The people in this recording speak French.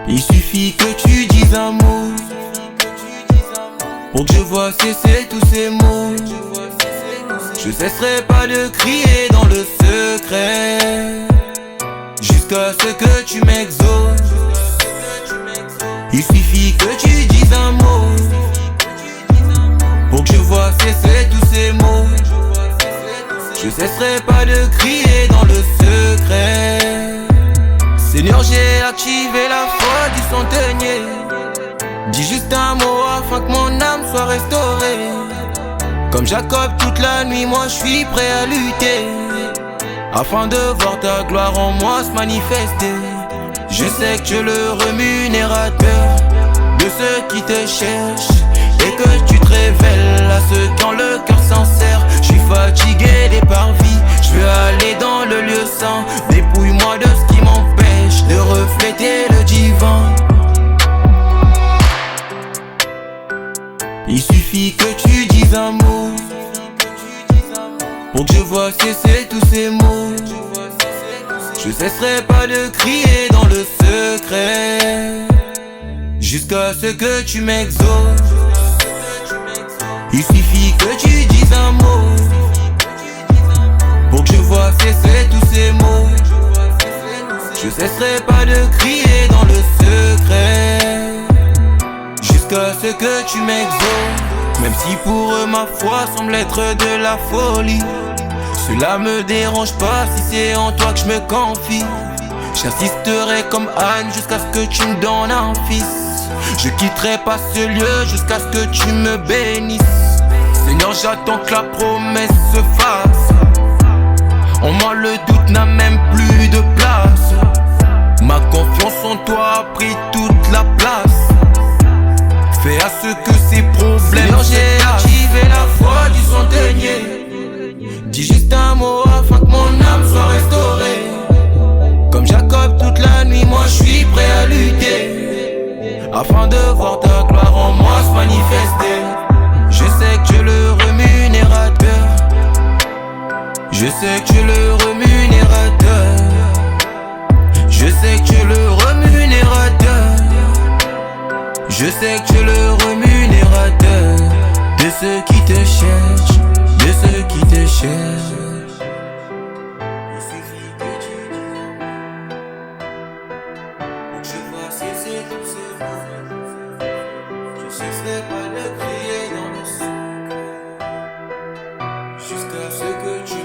Il suffit que tu dises un mot pour que je vois cesser tous ces mots. Je cesserai pas de crier dans le secret jusqu'à ce que tu m'exauces. Il suffit que tu dises un mot pour que je vois cesser tous ces mots. Je cesserai pas de crier dans le secret. Seigneur, j'ai activé la foi du centenier. Dis juste un mot afin que mon âme soit restaurée. Comme Jacob toute la nuit, moi je suis prêt à lutter afin de voir ta gloire en moi se manifester. Je sais que tu es le rémunérateur de ceux qui te cherchent et que tu te révèles à ceux qui ont le cœur sincère. Je suis fatigué des parvis, je veux aller dans le lieu saint. Dépouille-moi de ce qui m'empêche de refléter le divin. Il suffit que tu dises un mot pour que je vois cesser tous ces mots. Je cesserai pas de crier dans le secret jusqu'à ce que tu m'exauces. Il suffit que tu dises un mot pour que je vois cesser tous ces mots. Je cesserai pas de crier dans le secret jusqu'à ce que tu m'exauces. Même si pour eux ma foi semble être de la folie, cela me dérange pas si c'est en toi que je me confie. J'insisterai comme Anne jusqu'à ce que tu me donnes un fils. Je quitterai pas ce lieu jusqu'à ce que tu me bénisses. Seigneur, j'attends que la promesse se fasse. En moi le doute n'a même plus de place. Ma confiance en toi a pris toute la place. Fais à ce que ces problèmes. Seigneur, j'ai activé la foi du centenier. Dis juste un mot afin que mon âme soit restaurée. Comme Jacob toute la nuit, moi je suis prêt à lutter afin de voir ta gloire en moi se manifester. Je sais que tu es le rémunérateur. Je sais que tu es le rémunérateur. Je sais que tu es le rémunérateur. Je sais que tu es le rémunérateur de ceux qui te cherchent, de ceux qui te cherchent. Il suffit que tu dises un mot pour que je vois cesser tous ces mots. Je cesserai pas de crier dans le secret jusqu'à ce que tu